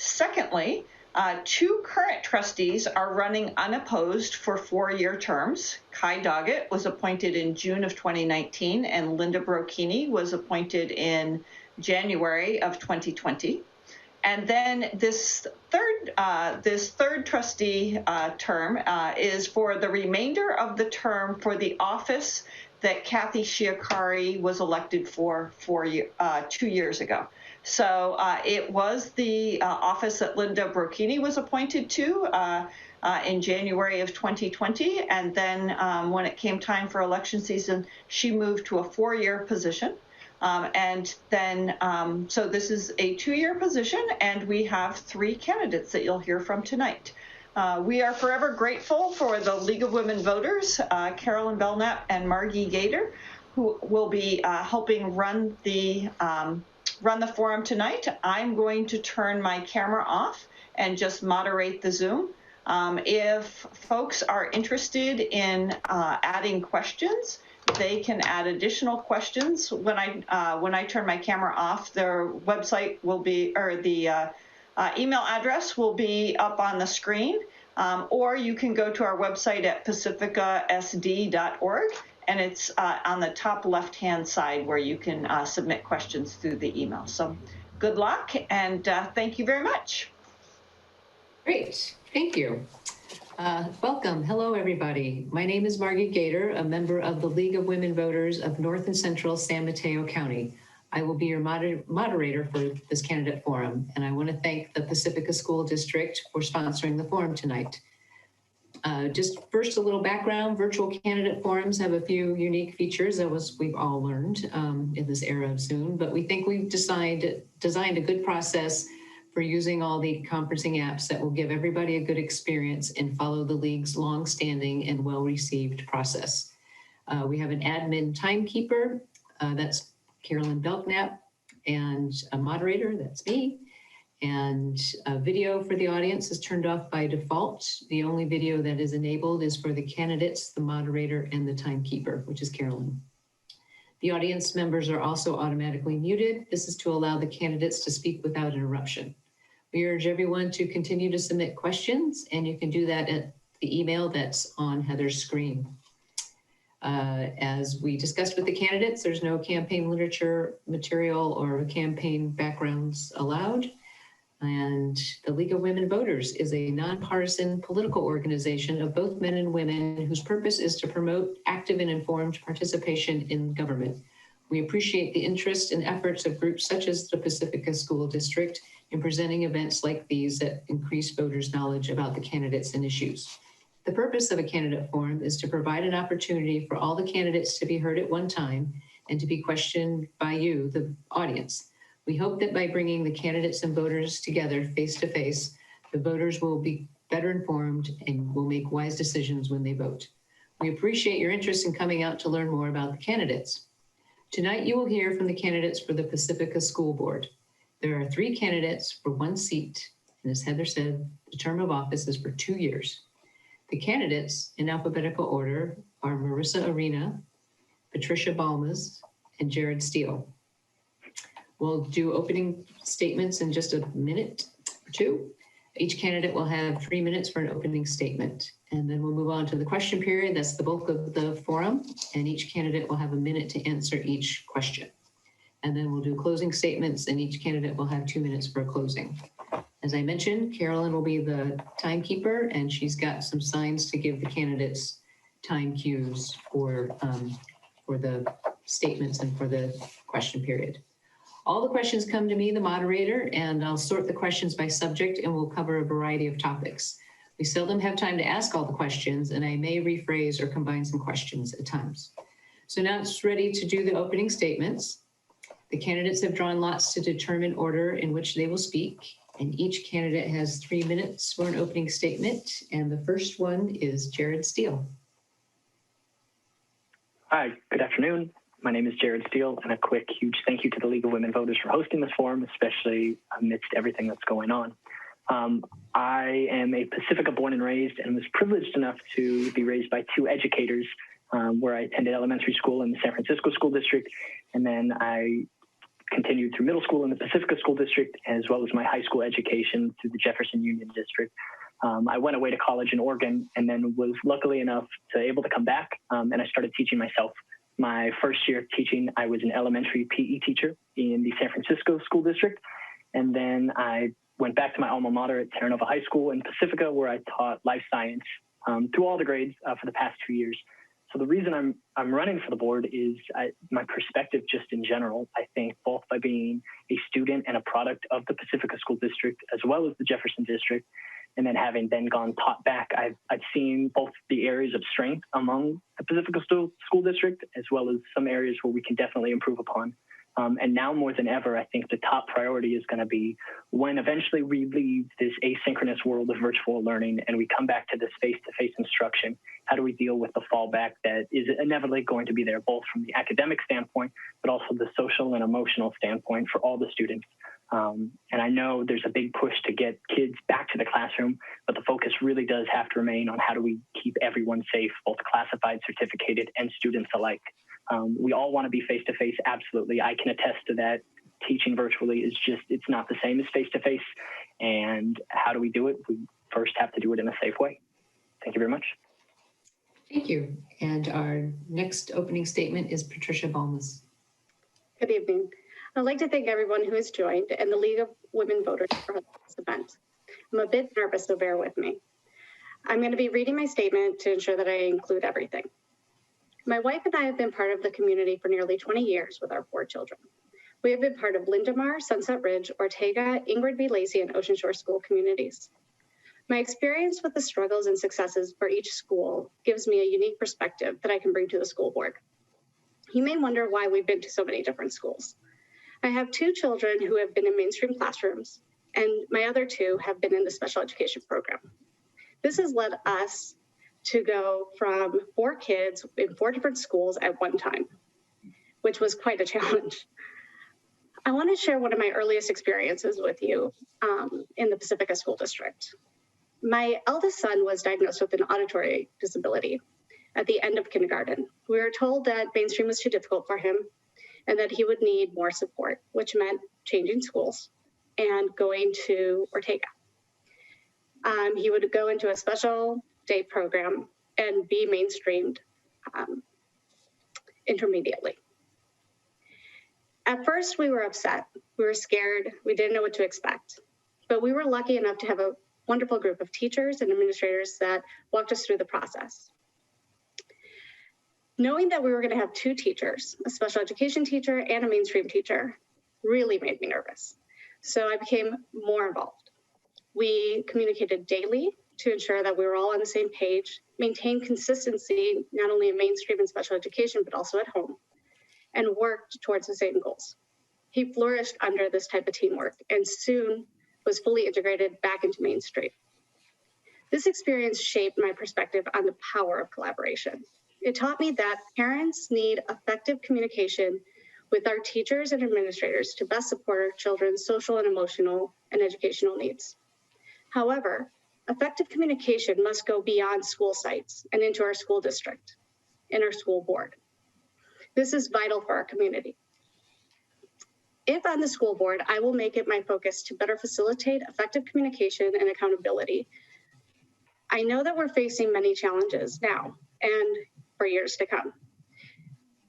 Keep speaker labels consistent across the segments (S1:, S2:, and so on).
S1: Secondly, two current trustees are running unopposed for 4-year terms. Kai Doggett was appointed in June of 2019, and Linda Brocchini was appointed in January of 2020. And then this third trustee term is for the remainder of the term for the office that Kathy Shiakari was elected for 2 years ago. So it was the office that Linda Brocchini was appointed to in January of 2020. And then when it came time for election season, she moved to a 4-year position. And then, so this is a 2-year position, and we have 3 candidates that you'll hear from tonight. We are forever grateful for the League of Women Voters, Carolyn Belknap and Margie Gator, who will be helping run the forum tonight. I'm going to turn my camera off and just moderate the Zoom. If folks are interested in adding questions, they can add additional questions. When I turn my camera off, their website will be, or the email address will be up on the screen, or you can go to our website at pacificasd.org, and it's on the top left-hand side where you can submit questions through the email. So good luck, and thank you very much.
S2: Great, thank you. Welcome. Hello, everybody. My name is Margie Gator, a member of the League of Women Voters of North and Central San Mateo County. I will be your moderator for this candidate forum, and I want to thank the Pacifica School District for sponsoring the forum tonight. Just first, a little background. Virtual candidate forums have a few unique features, as we've all learned in this era of Zoom, but we think we've designed a good process for using all the conferencing apps that will give everybody a good experience and follow the League's long-standing and well-received process. We have an admin timekeeper, that's Carolyn Belknap, and a moderator, that's me. And a video for the audience is turned off by default. The only video that is enabled is for the candidates, the moderator, and the timekeeper, which is Carolyn. The audience members are also automatically muted. This is to allow the candidates to speak without interruption. We urge everyone to continue to submit questions, and you can do that at the email that's on Heather's screen. As we discussed with the candidates, there's no campaign literature material or campaign backgrounds allowed. And the League of Women Voters is a nonpartisan political organization of both men and women whose purpose is to promote active and informed participation in government. We appreciate the interest and efforts of groups such as the Pacifica School District in presenting events like these that increase voters' knowledge about the candidates and issues. The purpose of a candidate forum is to provide an opportunity for all the candidates to be heard at one time and to be questioned by you, the audience. We hope that by bringing the candidates and voters together face-to-face, the voters will be better informed and will make wise decisions when they vote. We appreciate your interest in coming out to learn more about the candidates. Tonight, you will hear from the candidates for the Pacifica School Board. There are 3 candidates for 1 seat, and as Heather said, the term of office is for 2 years. The candidates, in alphabetical order, are Marissa Arena, Patricia Balmas, and Jared Steele. We'll do opening statements in just a minute or 2. Each candidate will have 3 minutes for an opening statement. And then we'll move on to the question period. That's the bulk of the forum. And each candidate will have a minute to answer each question. And then we'll do closing statements, and each candidate will have 2 minutes for a closing. As I mentioned, Carolyn will be the timekeeper, and she's got some signs to give the candidates time cues for the statements and for the question period. All the questions come to me, the moderator, and I'll sort the questions by subject, and we'll cover a variety of topics. We seldom have time to ask all the questions, and I may rephrase or combine some questions at times. So now it's ready to do the opening statements. The candidates have drawn lots to determine order in which they will speak, and each candidate has 3 minutes for an opening statement, and the first one is Jared Steele.
S3: Hi, good afternoon. My name is Jared Steele, and a quick, huge thank you to the League of Women Voters for hosting this forum, especially amidst everything that's going on. I am a Pacifica born and raised, and was privileged enough to be raised by 2 educators, where I attended elementary school in the San Francisco School District, and then I continued through middle school in the Pacifica School District, as well as my high school education through the Jefferson Union District. I went away to college in Oregon and then was luckily enough to able to come back, and I started teaching myself. My first year of teaching, I was an elementary PE teacher in the San Francisco School District, and then I went back to my alma mater at Terra Nova High School in Pacifica, where I taught life science through all the grades for the past 2 years. So the reason I'm running for the board is my perspective just in general. I think both by being a student and a product of the Pacifica School District, as well as the Jefferson District, and then having then gone taught back, I've seen both the areas of strength among the Pacifica School District, as well as some areas where we can definitely improve upon. And now more than ever, I think the top priority is going to be when eventually we leave this asynchronous world of virtual learning and we come back to this face-to-face instruction, how do we deal with the fallback that is inevitably going to be there, both from the academic standpoint, but also the social and emotional standpoint for all the students. And I know there's a big push to get kids back to the classroom, but the focus really does have to remain on how do we keep everyone safe, both classified, certificated, and students alike. We all want to be face-to-face, absolutely. I can attest to that. Teaching virtually is just, it's not the same as face-to-face. And how do we do it? We first have to do it in a safe way. Thank you very much.
S2: Thank you. And our next opening statement is Patricia Balmas.
S4: Good evening. I'd like to thank everyone who has joined and the League of Women Voters for this event. I'm a bit nervous, so bear with me. I'm going to be reading my statement to ensure that I include everything. My wife and I have been part of the community for nearly 20 years with our 4 children. We have been part of Lindemar, Sunset Ridge, Ortega, Ingrid B. Lacey, and Ocean Shore school communities. My experience with the struggles and successes for each school gives me a unique perspective that I can bring to the school board. You may wonder why we've been to so many different schools. I have 2 children who have been in mainstream classrooms, and my other 2 have been in the special education program. This has led us to go from 4 kids in 4 different schools at one time, which was quite a challenge. I want to share one of my earliest experiences with you in the Pacifica School District. My eldest son was diagnosed with an auditory disability at the end of kindergarten. We were told that mainstream was too difficult for him and that he would need more support, which meant changing schools and going to Ortega. He would go into a special day program and be mainstreamed intermediately. At first, we were upset. We were scared. We didn't know what to expect. But we were lucky enough to have a wonderful group of teachers and administrators that walked us through the process. Knowing that we were going to have 2 teachers, a special education teacher and a mainstream teacher, really made me nervous. So I became more involved. We communicated daily to ensure that we were all on the same page, maintained consistency, not only in mainstream and special education, but also at home, and worked towards the same goals. He flourished under this type of teamwork and soon was fully integrated back into mainstream. This experience shaped my perspective on the power of collaboration. It taught me that parents need effective communication with our teachers and administrators to best support our children's social and emotional and educational needs. However, effective communication must go beyond school sites and into our school district and our school board. This is vital for our community. If on the school board, I will make it my focus to better facilitate effective communication and accountability. I know that we're facing many challenges now and for years to come.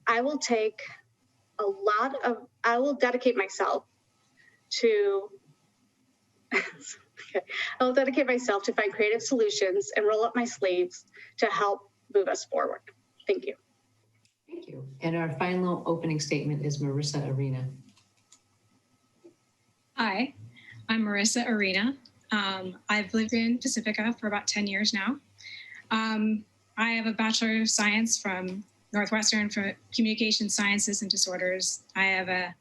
S4: I will dedicate myself to I'll dedicate myself to find creative solutions and roll up my sleeves to help move us forward. Thank you.
S2: Thank you. And our final opening statement is Marissa Arena.
S5: Hi, I'm Marissa Arena. I've lived in Pacifica for about 10 years now. I have a Bachelor of Science from Northwestern for Communication Sciences and Disorders. I have a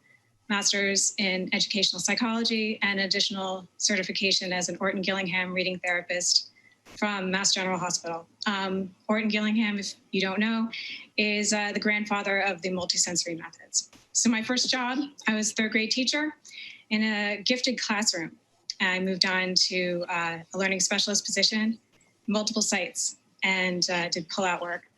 S5: Master's in Educational Psychology and additional certification as an Orton Gillingham reading therapist from Mass General Hospital. Orton Gillingham, if you don't know, is the grandfather of the multisensory methods. So my first job, I was a 3rd grade teacher in a gifted classroom. I moved on to a learning specialist position, multiple sites, and did pull-out work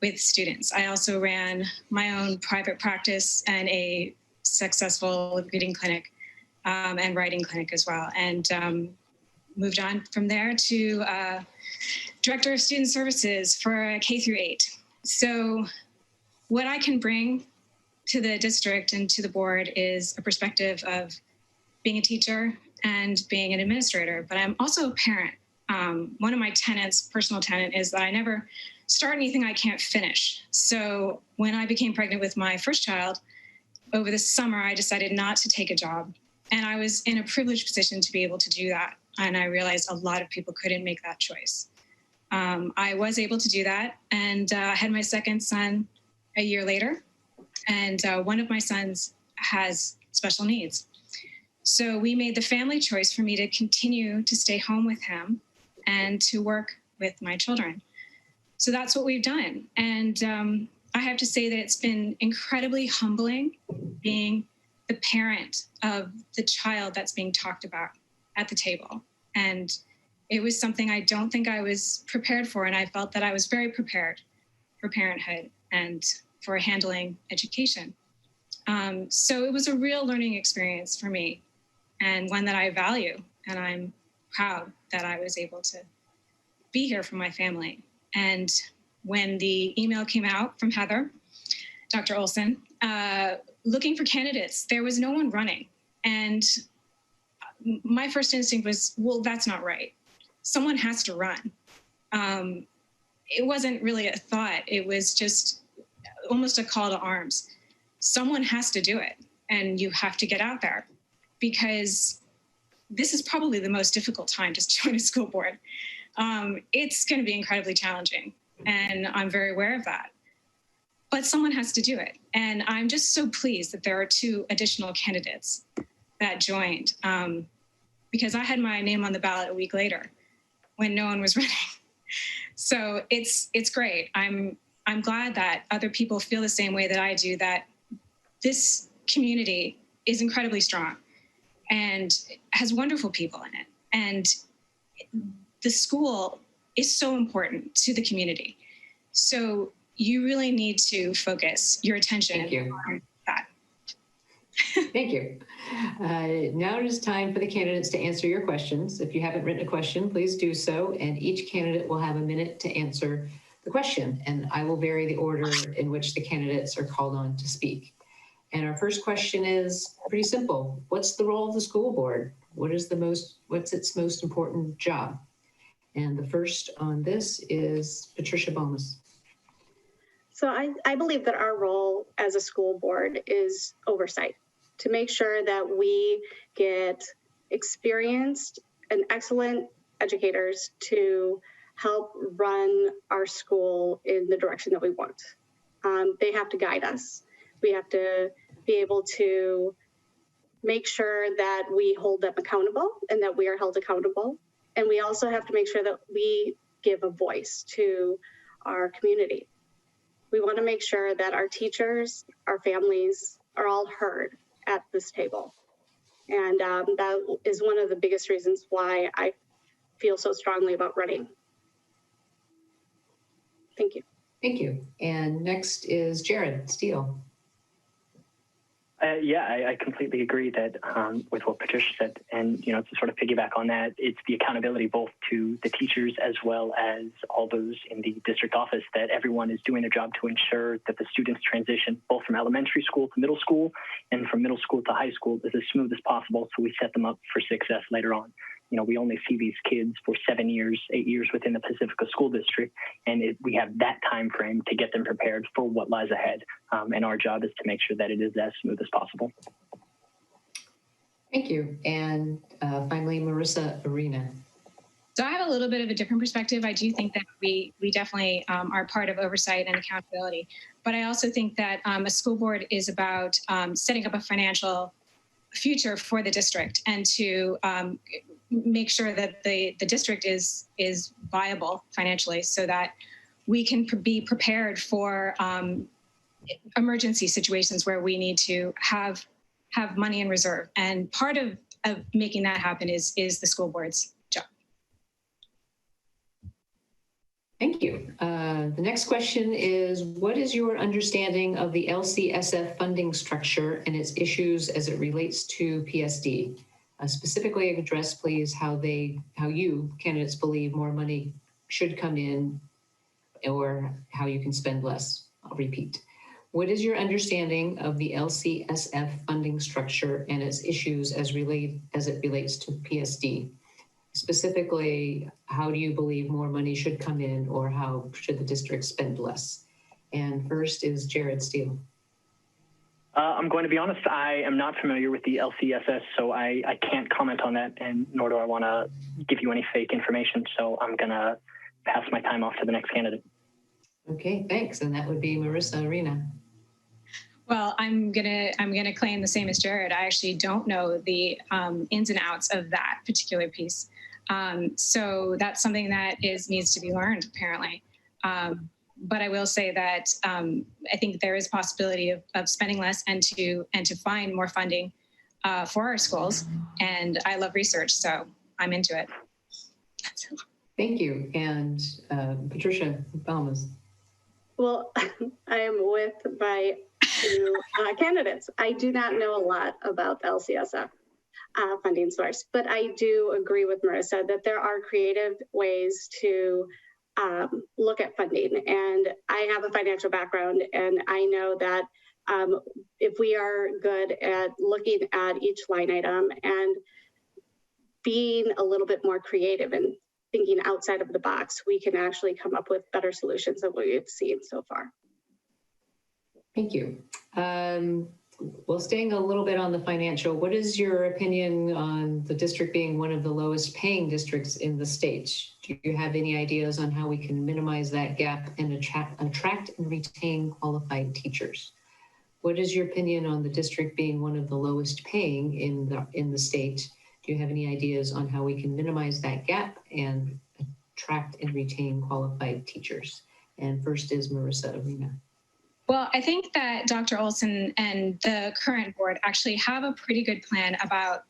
S5: with students. I also ran my own private practice and a successful reading clinic and writing clinic as well. And moved on from there to Director of Student Services for K through 8. So what I can bring to the district and to the board is a perspective of being a teacher and being an administrator, but I'm also a parent. One of my personal tenet is that I never start anything I can't finish. So when I became pregnant with my first child, over the summer, I decided not to take a job. And I was in a privileged position to be able to do that. And I realized a lot of people couldn't make that choice. I was able to do that. And I had my second son a year later. And one of my sons has special needs. So we made the family choice for me to continue to stay home with him and to work with my children. So that's what we've done. And I have to say that it's been incredibly humbling being the parent of the child that's being talked about at the table. And it was something I don't think I was prepared for. And I felt that I was very prepared for parenthood and for handling education. So it was a real learning experience for me and one that I value. And I'm proud that I was able to be here for my family. And when the email came out from Heather, Dr. Olson, looking for candidates, there was no one running. And my first instinct was, well, that's not right. Someone has to run. It wasn't really a thought. It was just almost a call to arms. Someone has to do it, and you have to get out there, because this is probably the most difficult time to join a school board. It's going to be incredibly challenging, and I'm very aware of that. But someone has to do it. And I'm just so pleased that there are 2 additional candidates that joined, because I had my name on the ballot a week later when no one was running. So it's great. I'm glad that other people feel the same way that I do, that this community is incredibly strong and has wonderful people in it. And the school is so important to the community. So you really need to focus your attention on that.
S2: Thank you. Now it is time for the candidates to answer your questions. If you haven't written a question, please do so. And each candidate will have a minute to answer the question. And I will vary the order in which the candidates are called on to speak. And our first question is pretty simple. What's the role of the school board? What's its most important job? And the first on this is Patricia Bomas.
S4: So I believe that our role as a school board is oversight, to make sure that we get experienced and excellent educators to help run our school in the direction that we want. They have to guide us. We have to be able to make sure that we hold them accountable and that we are held accountable. And we also have to make sure that we give a voice to our community. We want to make sure that our teachers, our families are all heard at this table. And that is one of the biggest reasons why I feel so strongly about running. Thank you.
S2: Thank you. And next is Jared Steele.
S3: I completely agree that with what Patricia said, and to sort of piggyback on that, it's the accountability both to the teachers as well as all those in the district office, that everyone is doing their job to ensure that the students transition both from elementary school to middle school and from middle school to high school is as smooth as possible, so we set them up for success later on. We only see these kids for 7 years, 8 years within the Pacifica School District, and we have that time frame to get them prepared for what lies ahead. And our job is to make sure that it is as smooth as possible.
S2: Thank you. And finally, Marissa Arena.
S5: So I have a little bit of a different perspective. I do think that we definitely are part of oversight and accountability, but I also think that a school board is about setting up a financial future for the district and to make sure that the district is viable financially, so that we can be prepared for emergency situations where we need to have money in reserve. And part of making that happen is the school board's job.
S2: Thank you. The next question is, what is your understanding of the LCSF funding structure and its issues as it relates to PSD? Specifically address, please, how you, candidates, believe more money should come in or how you can spend less. I'll repeat. What is your understanding of the LCSF funding structure and its issues as it relates to PSD? Specifically, how do you believe more money should come in or how should the district spend less? And first is Jared Steele.
S3: I'm going to be honest, I am not familiar with the LCSS, so I can't comment on that, and nor do I want to give you any fake information. So I'm going to pass my time off to the next candidate.
S2: Okay, thanks. And that would be Marissa Arena.
S5: Well, I'm gonna claim the same as Jared. I actually don't know the ins and outs of that particular piece. So that's something that needs to be learned, apparently. But I will say that I think there is a possibility of spending less and to find more funding for our schools. And I love research, so I'm into it.
S2: Thank you. And Patricia Balmas.
S4: Well, I am with my two candidates. I do not know a lot about the LCSF funding source, but I do agree with Marissa that there are creative ways to look at funding. And I have a financial background, and I know that if we are good at looking at each line item and being a little bit more creative and thinking outside of the box, we can actually come up with better solutions than what we've seen so far.
S2: Thank you. Well, staying a little bit on the financial, what is your opinion on the district being one of the lowest paying districts in the state? Do you have any ideas on how we can minimize that gap and attract and retain qualified teachers? What is your opinion on the district being one of the lowest paying in the state? Do you have any ideas on how we can minimize that gap and attract and retain qualified teachers? And first is Marissa Arena.
S5: Well, I think that Dr. Olson and the current board actually have a pretty good plan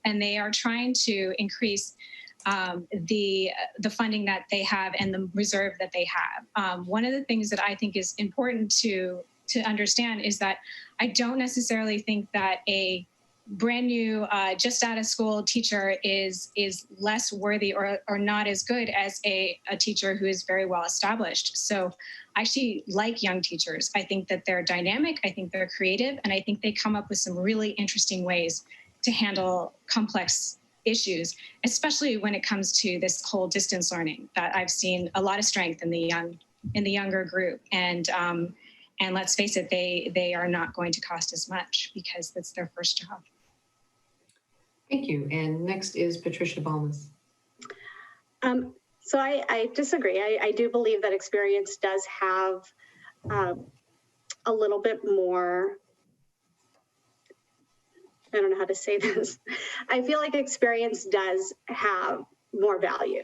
S5: and they are trying to increase the funding that they have and the reserve that they have. One of the things that I think is important to understand is that I don't necessarily think that a brand new, just out of school teacher is less worthy or not as good as a teacher who is very well established. So I actually like young teachers. I think that they're dynamic, I think they're creative, and I think they come up with some really interesting ways to handle complex issues, especially when it comes to this whole distance learning that I've seen a lot of strength in the younger group. And let's face it, they are not going to cost as much because that's their first job.
S2: Thank you. And next is Patricia Balmas.
S4: So I disagree. I do believe that experience does have a little bit more, I don't know how to say this. I feel like experience does have more value.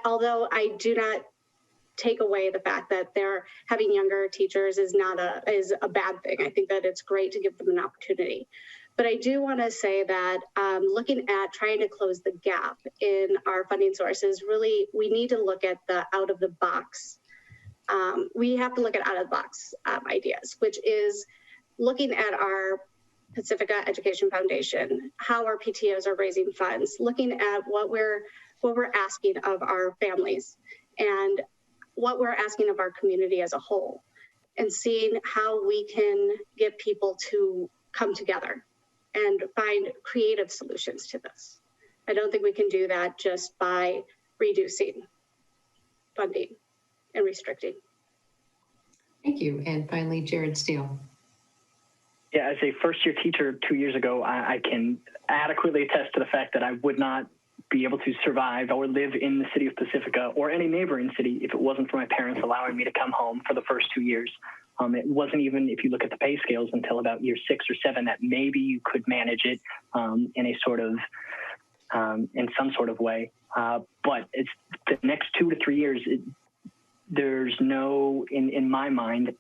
S4: Although I do not take away the fact that they're having younger teachers is a bad thing. I think that it's great to give them an opportunity. But I do want to say that looking at trying to close the gap in our funding sources, really, we need to look at the out of the box. We have to look at out of the box ideas, which is looking at our Pacifica Education Foundation, how our PTOs are raising funds, looking at what we're asking of our families and what we're asking of our community as a whole, and seeing how we can get people to come together and find creative solutions to this. I don't think we can do that just by reducing funding and restricting.
S2: Thank you. And finally, Jared Steele.
S3: Yeah, as a first-year teacher 2 years ago, I can adequately attest to the fact that I would not be able to survive or live in the city of Pacifica or any neighboring city if it wasn't for my parents allowing me to come home for the first 2 years. It wasn't even, if you look at the pay scales, until about year 6 or 7 that maybe you could manage it in a sort of, in some sort of way. But it's the next 2 to 3 years, there's no, in my mind,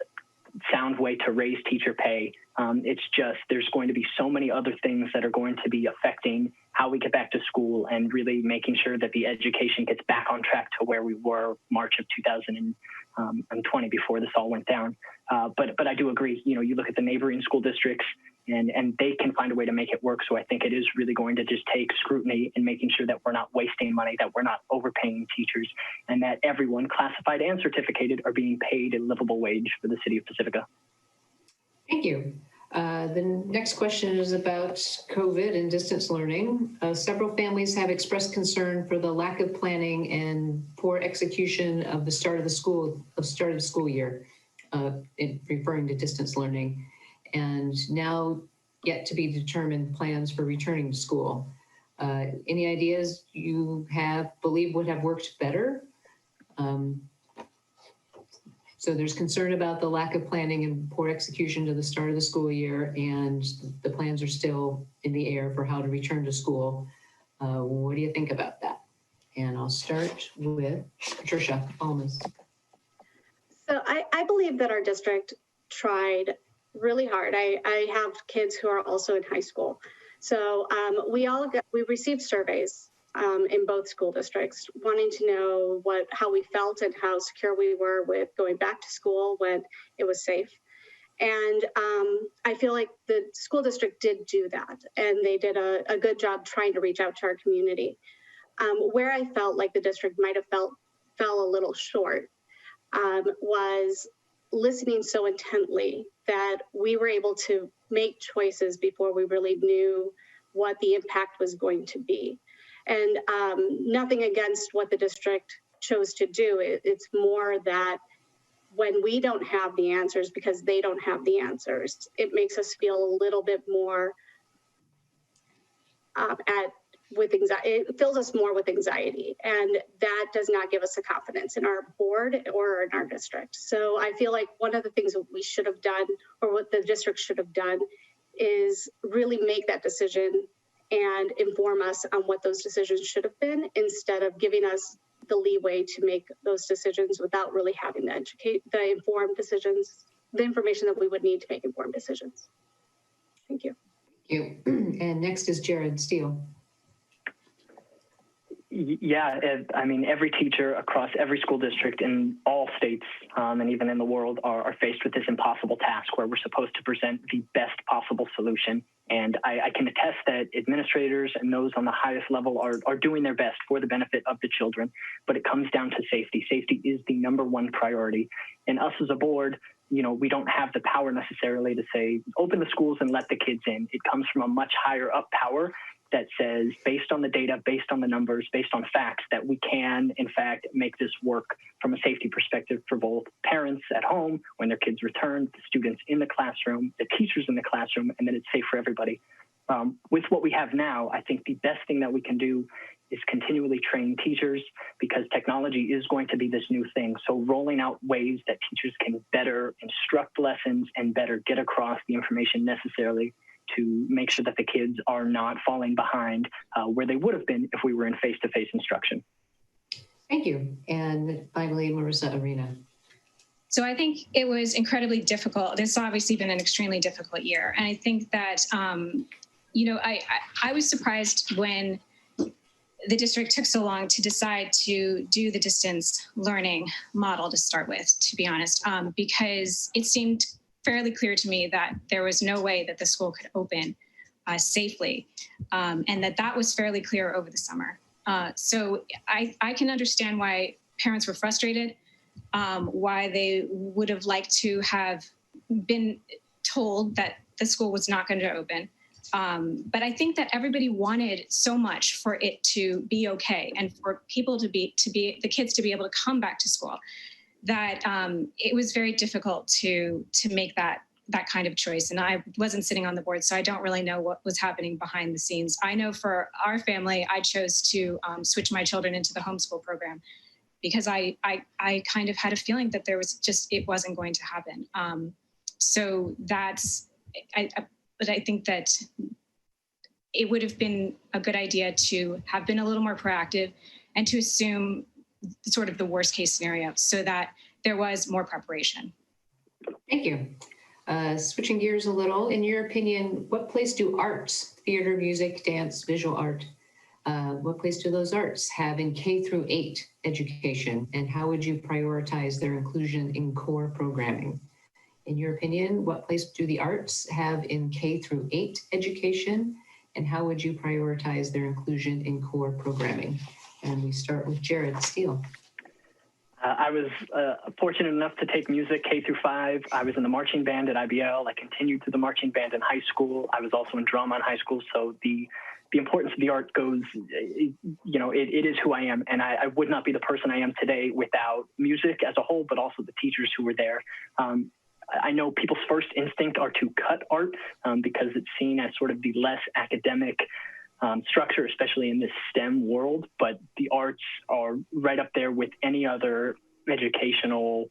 S3: sound way to raise teacher pay. It's just, there's going to be so many other things that are going to be affecting how we get back to school and really making sure that the education gets back on track to where we were March of 2020 before this all went down. But I do agree, you know, you look at the neighboring school districts and they can find a way to make it work. So I think it is really going to just take scrutiny and making sure that we're not wasting money, that we're not overpaying teachers, and that everyone, classified and certificated, are being paid a livable wage for the city of Pacifica.
S2: Thank you. The next question is about COVID and distance learning. Several families have expressed concern for the lack of planning and poor execution of the start of the school year, referring to distance learning, and now yet to be determined plans for returning to school. Any ideas you believe would have worked better? So there's concern about the lack of planning and poor execution to the start of the school year, and the plans are still in the air for how to return to school. What do you think about that? And I'll start with Patricia Almas.
S4: So I believe that our district tried really hard. I have kids who are also in high school. So we received surveys in both school districts, wanting to know how we felt and how secure we were with going back to school when it was safe. And I feel like the school district did do that, and they did a good job trying to reach out to our community. Where I felt like the district might have fell a little short was listening so intently that we were able to make choices before we really knew what the impact was going to be. And nothing against what the district chose to do. It's more that when we don't have the answers because they don't have the answers, it makes us feel a little bit more with anxiety. It fills us more with anxiety, and that does not give us the confidence in our board or in our district. So I feel like one of the things that we should have done, or what the district should have done, is really make that decision and inform us on what those decisions should have been, instead of giving us the leeway to make those decisions without really having the informed decisions, the information that we would need to make informed decisions. Thank you.
S2: Thank you. And next is Jared Steele.
S3: Yeah, I mean, every teacher across every school district in all states and even in the world are faced with this impossible task where we're supposed to present the best possible solution. And I can attest that administrators and those on the highest level are doing their best for the benefit of the children, but it comes down to safety. Safety is the number one priority. And us as a board, you know, we don't have the power necessarily to say, open the schools and let the kids in. It comes from a much higher up power that says, based on the data, based on the numbers, based on facts, that we can, in fact, make this work from a safety perspective for both parents at home when their kids return, the students in the classroom, the teachers in the classroom, and then it's safe for everybody. With what we have now, I think the best thing that we can do is continually train teachers, because technology is going to be this new thing. So rolling out ways that teachers can better instruct lessons and better get across the information necessarily to make sure that the kids are not falling behind where they would have been if we were in face-to-face instruction.
S2: Thank you. And finally, Marissa Arena.
S5: So I think it was incredibly difficult. This has obviously been an extremely difficult year. And I think that, you know, I was surprised when the district took so long to decide to do the distance learning model to start with, to be honest, because it seemed fairly clear to me that there was no way that the school could open safely, and that was fairly clear over the summer. So I can understand why parents were frustrated, why they would have liked to have been told that the school was not going to open. But I think that everybody wanted so much for it to be okay and for people to be the kids to be able to come back to school, that it was very difficult to make that kind of choice. And I wasn't sitting on the board, so I don't really know what was happening behind the scenes. I know for our family, I chose to switch my children into the homeschool program because I kind of had a feeling that there was it wasn't going to happen. So but I think that it would have been a good idea to have been a little more proactive and to assume sort of the worst case scenario so that there was more preparation.
S2: Thank you. Switching gears a little, in your opinion, what place do arts, theater, music, dance, visual art, What place do those arts have in K through 8 education, and how would you prioritize their inclusion in core programming? In your opinion, what place do the arts have in K through 8 education, and how would you prioritize their inclusion in core programming? And we start with Jared Steele.
S3: I was fortunate enough to take music K through 5. I was in the marching band at IBL. I continued to the marching band in high school. I was also in drama in high school. So the importance of the art goes, you know, it is who I am. And I would not be the person I am today without music as a whole, but also the teachers who were there. I know people's first instinct are to cut art because it's seen as sort of the less academic structure, especially in this STEM world, but the arts are right up there with any other educational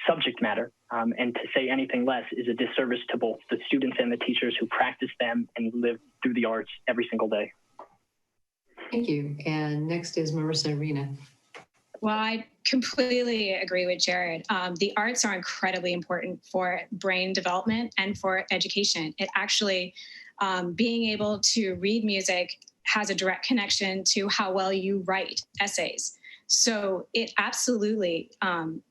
S3: subject matter. And to say anything less is a disservice to both the students and the teachers who practice them and live through the arts every single day.
S2: Thank you. And next is Marissa Arena.
S5: Well, I completely agree with Jared. The arts are incredibly important for brain development and for education. It actually, being able to read music has a direct connection to how well you write essays. So it absolutely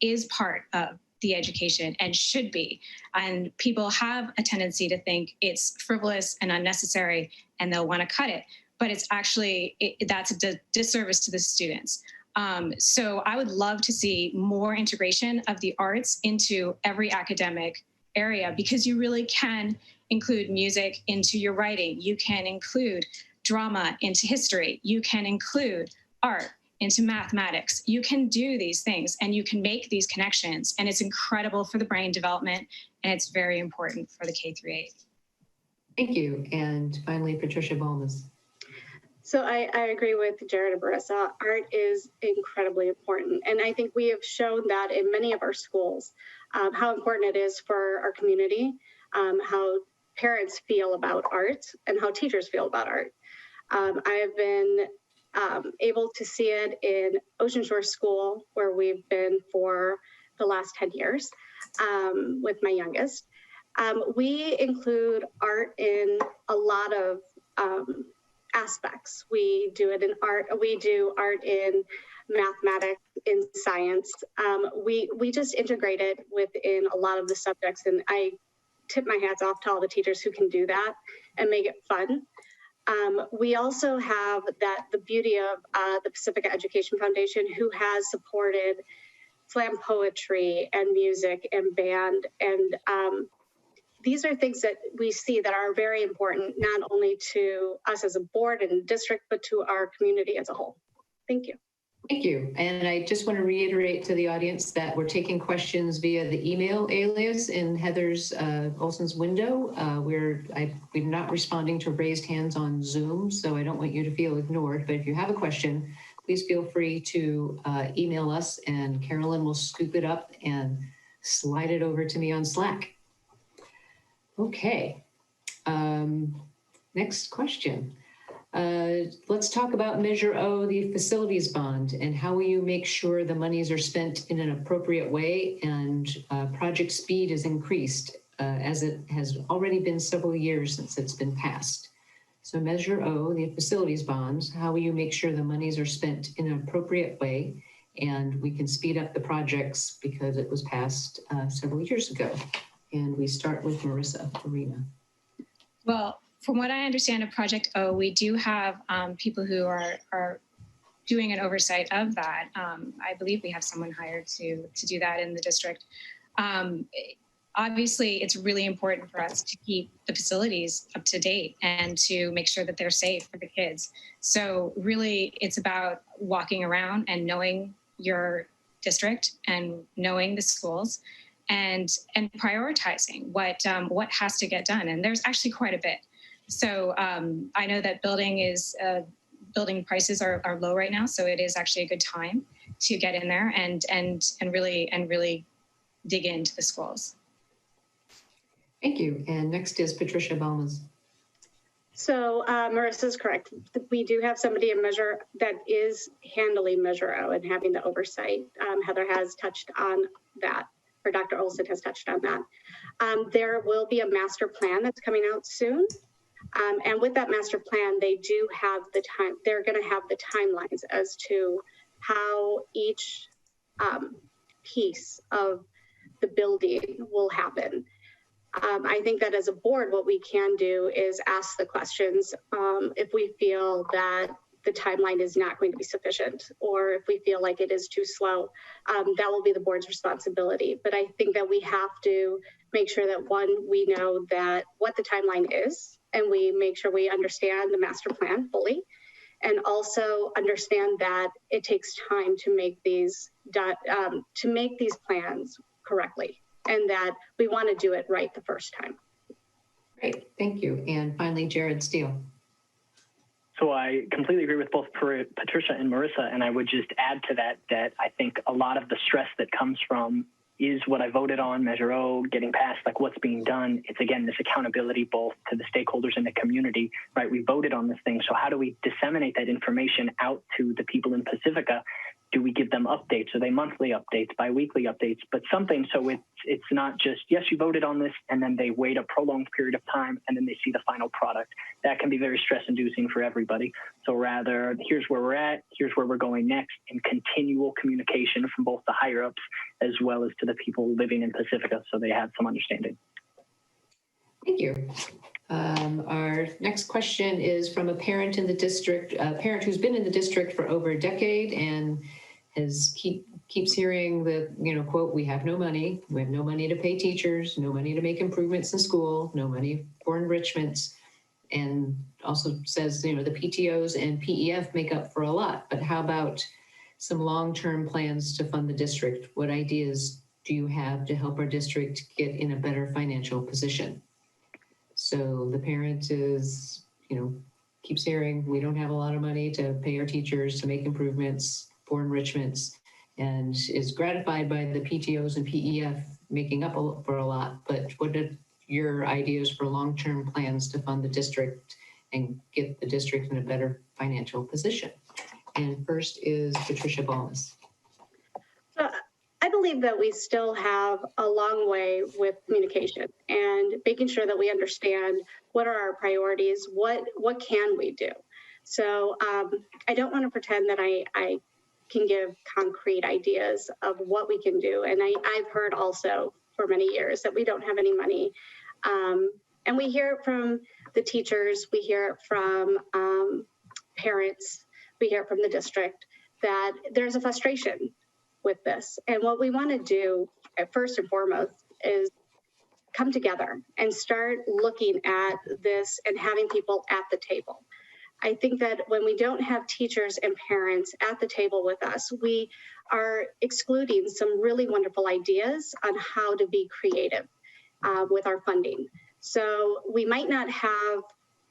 S5: is part of the education and should be. And people have a tendency to think it's frivolous and unnecessary and they'll want to cut it. But it's actually, that's a disservice to the students. So I would love to see more integration of the arts into every academic area, because you really can include music into your writing. You can include drama into history. You can include art into mathematics. You can do these things and you can make these connections, and it's incredible for the brain development, and it's very important for the K through 8.
S2: Thank you. And finally, Patricia Balmas.
S4: So I agree with Jared and Marissa. Art is incredibly important. And I think we have shown that in many of our schools, how important it is for our community, how parents feel about art and how teachers feel about art. I have been able to see it in Ocean Shore School, where we've been for the last 10 years with my youngest. We include art in a lot of aspects. We do it in art. We do art in mathematics, in science. We just integrate it within a lot of the subjects, and I tip my hats off to all the teachers who can do that and make it fun. We also have the beauty of the Pacifica Education Foundation, who has supported slam poetry and music and band, and these are things that we see that are very important, not only to us as a board and district, but to our community as a whole. Thank you.
S2: Thank you. And I just want to reiterate to the audience that we're taking questions via the email alias in Heather's Olson's window. We're not responding to raised hands on Zoom, so I don't want you to feel ignored. But if you have a question, please feel free to email us, and Carolyn will scoop it up and slide it over to me on Slack. Okay, next question. Let's talk about Measure O, the facilities bond, and how will you make sure the monies are spent in an appropriate way and project speed is increased, as it has already been several years since it's been passed. So Measure O, the facilities bonds, how will you make sure the monies are spent in an appropriate way and we can speed up the projects because it was passed several years ago? And we start with Marissa Arena.
S5: Well, from what I understand of Project O, we do have people who are doing an oversight of that. I believe we have someone hired to do that in the district. Obviously, it's really important for us to keep the facilities up to date and to make sure that they're safe for the kids. So really, it's about walking around and knowing your district and knowing the schools and prioritizing what has to get done. And there's actually quite a bit. So I know that building prices are low right now, so it is actually a good time to get in there and really dig into the schools.
S2: Thank you. And next is Patricia Balmas.
S4: So Marissa is correct. We do have somebody in Measure that is handling Measure O and having the oversight. Heather has touched on that, or Dr. Olson has touched on that. There will be a master plan that's coming out soon. And with that master plan, they do have the time, they're going to have the timelines as to how each piece of the building will happen. I think that as a board, what we can do is ask the questions if we feel that the timeline is not going to be sufficient, or if we feel like it is too slow, that will be the board's responsibility. But I think that we have to make sure that, one, we know that what the timeline is, and we make sure we understand the master plan fully, and also understand that it takes time to make these plans correctly, and that we want to do it right the first time.
S2: Great, thank you. And finally, Jared Steele.
S3: So I completely agree with both Patricia and Marissa, and I would just add to that I think a lot of the stress that comes from is what I voted on, Measure O, getting past like what's being done. It's again, this accountability both to the stakeholders in the community, right? We voted on this thing. So how do we disseminate that information out to the people in Pacifica? Do we give them updates? Are they monthly updates, bi-weekly updates, but something so it's not just, yes, you voted on this, and then they wait a prolonged period of time, and then they see the final product. That can be very stress-inducing for everybody. So rather, here's where we're at, here's where we're going next, and continual communication from both the higher-ups as well as to the people living in Pacifica, so they have some understanding.
S2: Thank you. Our next question is from a parent in the district, a parent who's been in the district for over a decade and keeps hearing the, quote, we have no money to pay teachers, no money to make improvements in school, no money for enrichments, and also says, the PTOs and PEF make up for a lot, but how about some long-term plans to fund the district? What ideas do you have to help our district get in a better financial position? So the parent is, keeps hearing, we don't have a lot of money to pay our teachers, to make improvements for enrichments, and is gratified by the PTOs and PEF making up for a lot. But what are your ideas for long-term plans to fund the district and get the district in a better financial position? And first is Patricia Balmas.
S4: I believe that we still have a long way with communication and making sure that we understand what are our priorities, what can we do. So I don't want to pretend that I can give concrete ideas of what we can do. And I've heard also for many years that we don't have any money. And we hear it from the teachers, we hear it from parents, we hear it from the district that there's a frustration with this. And what we want to do first and foremost is come together and start looking at this and having people at the table. I think that when we don't have teachers and parents at the table with us, we are excluding some really wonderful ideas on how to be creative with our funding. So we might not have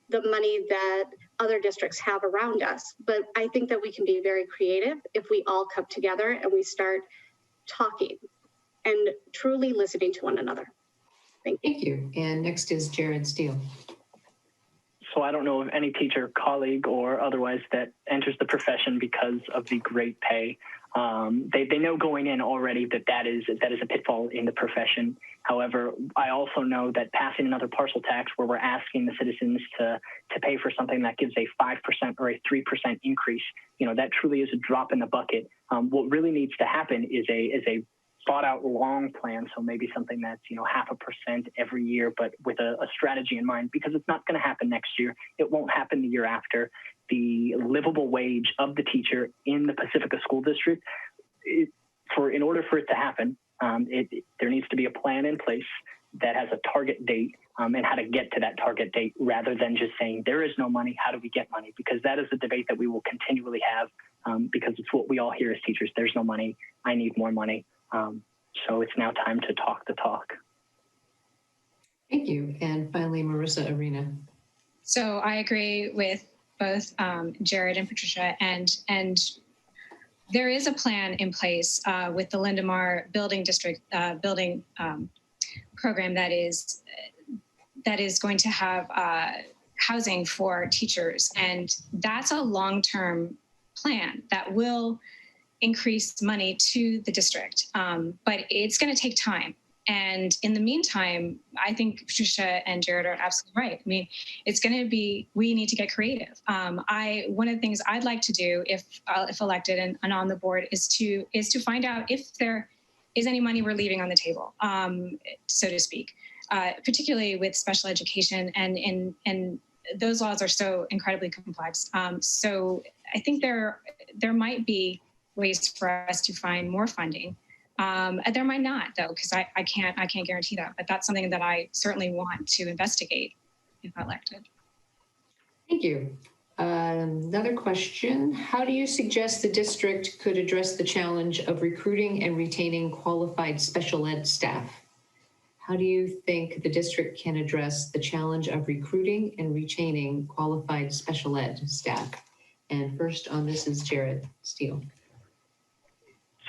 S4: the money that other districts have around us, but I think that we can be very creative if we all come together and we start talking and truly listening to one another. Thank you.
S2: And next is Jared Steele.
S3: So I don't know of any teacher, colleague, or otherwise that enters the profession because of the great pay. They know going in already that is a pitfall in the profession. However, I also know that passing another parcel tax where we're asking the citizens to pay for something that gives a 5% or a 3% increase, that truly is a drop in the bucket. What really needs to happen is a thought out long plan. So maybe something that's, 0.5% every year, but with a strategy in mind, because it's not going to happen next year. It won't happen the year after. The livable wage of the teacher in the Pacifica School District, in order for it to happen, there needs to be a plan in place that has a target date and how to get to that target date, rather than just saying there is no money, how do we get money? Because that is a debate that we will continually have because it's what we all hear as teachers. There's no money. I need more money. So it's now time to talk the talk.
S2: Thank you. And finally, Marissa Arena.
S5: So I agree with both Jared and Patricia, and there is a plan in place with the Lindemar Building District building program that is going to have housing for teachers, and that's a long-term plan that will increase money to the district, but it's going to take time. And in the meantime, I think Patricia and Jared are absolutely right. I mean, it's going to be, we need to get creative. One of the things I'd like to do if elected and on the board is to find out if there is any money we're leaving on the table, so to speak, particularly with special education, and those laws are so incredibly complex. So I think there might be ways for us to find more funding. There might not, though, because I can't guarantee that. But that's something that I certainly want to investigate if elected.
S2: Thank you. Another question. How do you suggest the district could address the challenge of recruiting and retaining qualified special ed staff? How do you think the district can address the challenge of recruiting and retaining qualified special ed staff? And first on this is Jared Steele.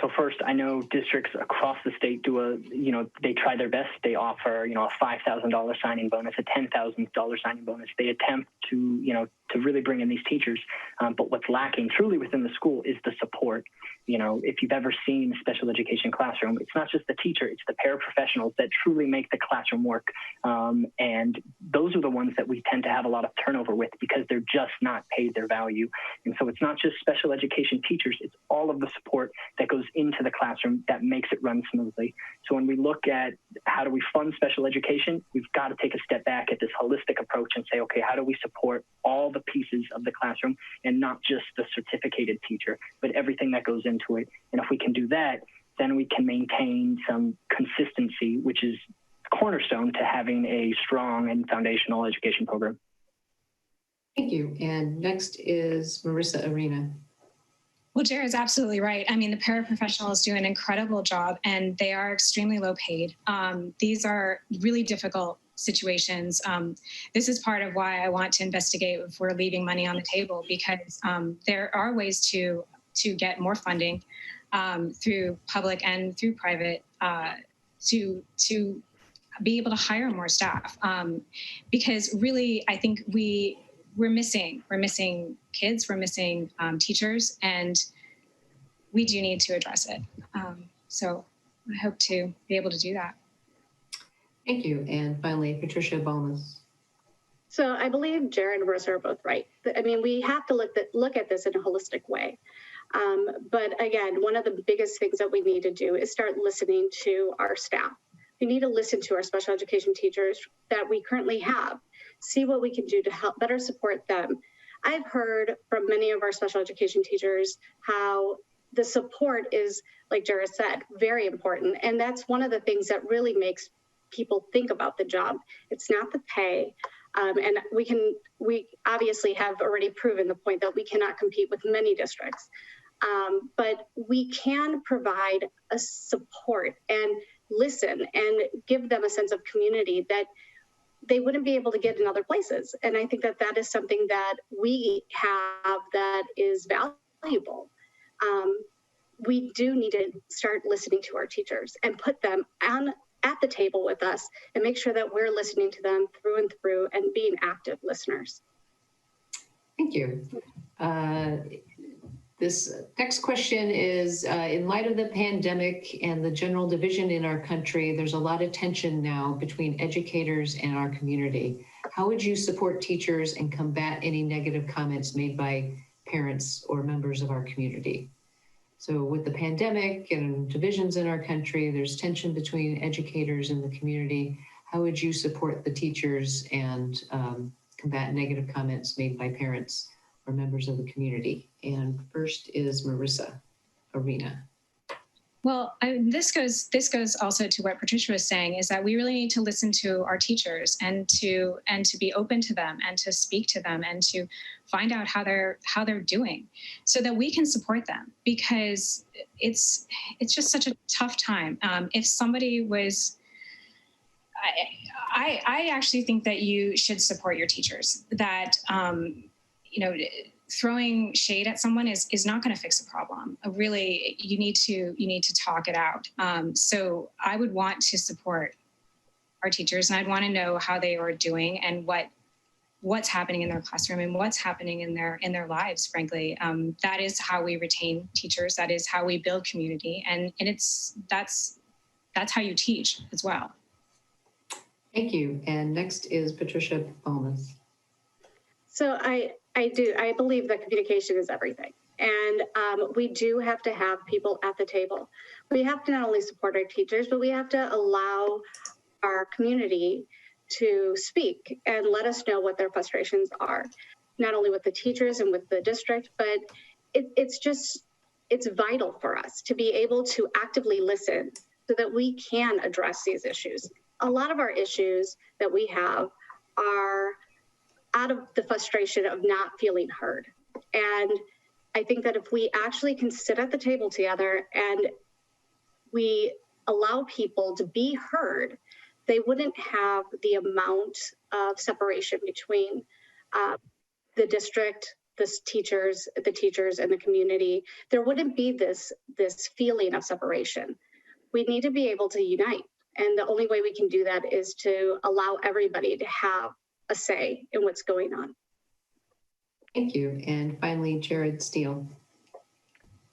S3: So first, I know districts across the state they try their best. They offer, a $5,000 signing bonus, a $10,000 signing bonus. They attempt to really bring in these teachers. But what's lacking truly within the school is the support. If you've ever seen a special education classroom, it's not just the teacher, it's the paraprofessionals that truly make the classroom work. And those are the ones that we tend to have a lot of turnover with because they're just not paid their value. And so it's not just special education teachers, it's all of the support that goes into the classroom that makes it run smoothly. So when we look at how do we fund special education, we've got to take a step back at this holistic approach and say, okay, how do we support all the pieces of the classroom and not just the certificated teacher, but everything that goes into it. And if we can do that, then we can maintain some consistency, which is cornerstone to having a strong and foundational education program.
S2: Thank you. And next is Marissa Arena.
S5: Well, Jared's absolutely right. I mean, the paraprofessionals do an incredible job and they are extremely low paid. These are really difficult situations. This is part of why I want to investigate if we're leaving money on the table, because there are ways to get more funding through public and through private to be able to hire more staff. Because really, I think we're missing kids, we're missing teachers, and we do need to address it. So I hope to be able to do that.
S2: Thank you. And finally, Patricia Balmas.
S4: So I believe Jared and Marissa are both right. I mean, we have to look at this in a holistic way. But again, one of the biggest things that we need to do is start listening to our staff. We need to listen to our special education teachers that we currently have, see what we can do to help better support them. I've heard from many of our special education teachers how the support is, like Jared said, very important. And that's one of the things that really makes people think about the job. It's not the pay. And we obviously have already proven the point that we cannot compete with many districts. But we can provide a support and listen and give them a sense of community that they wouldn't be able to get in other places. And I think that that is something that we have that is valuable. We do need to start listening to our teachers and put them at the table with us and make sure that we're listening to them through and through and being active listeners.
S2: Thank you. This next question is, in light of the pandemic and the general division in our country, there's a lot of tension now between educators and our community. How would you support teachers and combat any negative comments made by parents or members of our community? So with the pandemic and divisions in our country, there's tension between educators and the community. How would you support the teachers and combat negative comments made by parents or members of the community? And first is Marissa Arena.
S5: Well, this goes also to what Patricia was saying, is that we really need to listen to our teachers and to be open to them and to speak to them and to find out how they're doing, so that we can support them, because it's just such a tough time. If somebody was, I actually think that you should support your teachers. That throwing shade at someone is not going to fix the problem. Really, you need to talk it out. So I would want to support our teachers, and I'd want to know how they are doing and what's happening in their classroom and what's happening in their lives. Frankly, that is how we retain teachers. That is how we build community, and that's that's how you teach as well.
S2: Thank you. And next is Patricia Balmas.
S4: So I believe that communication is everything. And we do have to have people at the table. We have to not only support our teachers, but we have to allow our community to speak and let us know what their frustrations are, not only with the teachers and with the district, but it's vital for us to be able to actively listen so that we can address these issues. A lot of our issues that we have are out of the frustration of not feeling heard. And I think that if we actually can sit at the table together and we allow people to be heard, they wouldn't have the amount of separation between the district, the teachers and the community. There wouldn't be this feeling of separation. We need to be able to unite. And the only way we can do that is to allow everybody to have a say in what's going on.
S2: Thank you. And finally, Jared Steele.